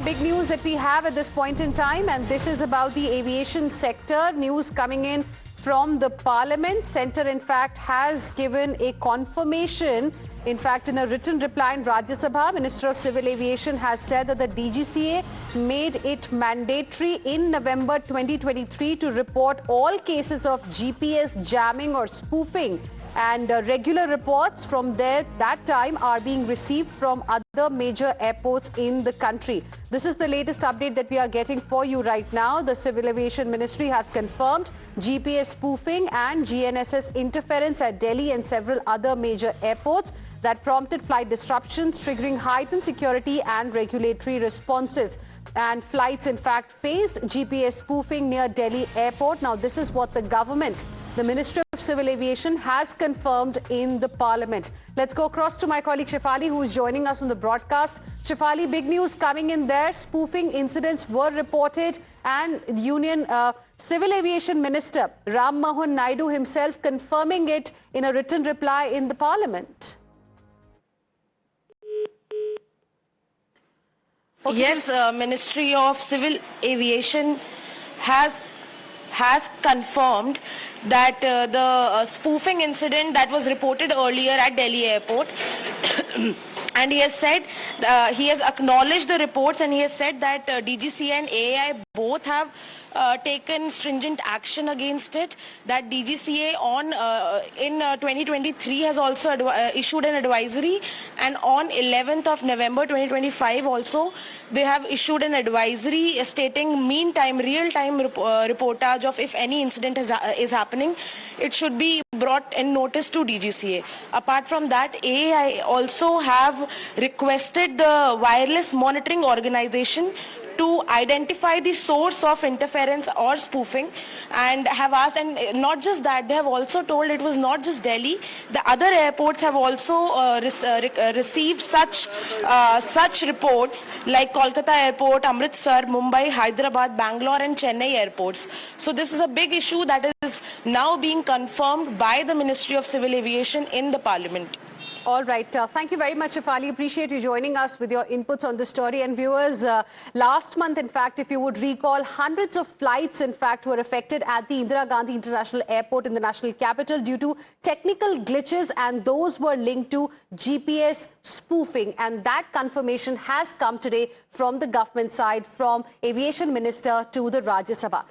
big news that we have at this point in time, and this is about the aviation sector. News coming in from the Parliament. Centre, in fact, has given a confirmation. In fact, in a written reply in Rajya Sabha, Minister of Civil Aviation has said that the DGCA made it mandatory in November 2023 to report all cases of GPS jamming or spoofing. And regular reports from that time are being received from other major airports in the country. This is the latest update that we are getting for you right now. The Civil Aviation Ministry has confirmed GPS spoofing and GNSS interference at Delhi and several other major airports that prompted flight disruptions, triggering heightened security and regulatory responses. And flights, in fact, faced GPS spoofing near Delhi airport. Now, this is what the government, the Ministry of Civil Aviation, has confirmed in the Parliament. Let's go across to my colleague Shefali, who is joining us on the broadcast. Shefali, big news coming in there. Spoofing incidents were reported, and Union Civil Aviation Minister Ram Mohan Naidu himself confirming it in a written reply in the Parliament. Okay. Yes, Ministry of Civil Aviation has confirmed that the spoofing incident that was reported earlier at Delhi airport and he has said, he has acknowledged the reports, and he has said that DGCA and AAI both have taken stringent action against it. That DGCA in 2023 has also issued an advisory, and on 11th of November 2025 also they have issued an advisory stating meantime, real-time reportage of if any incident is happening, it should be brought in notice to DGCA. Apart from that, AAI also have requested the Wireless Monitoring Organization to identify the source of interference or spoofing, and have asked, and not just that, they have also told it was not just Delhi, the other airports have also received such reports, like Kolkata Airport, Amritsar, Mumbai, Hyderabad, Bangalore and Chennai airports. So this is a big issue that is now being confirmed by the Ministry of Civil Aviation in the Parliament. All right. Thank you very much, Shefali. Appreciate you joining us with your inputs on the story. And viewers, last month, in fact, if you would recall, hundreds of flights, in fact, were affected at the Indira Gandhi International Airport in the national capital due to technical glitches, and those were linked to GPS spoofing. And that confirmation has come today from the government side, from Aviation Minister to the Rajya Sabha.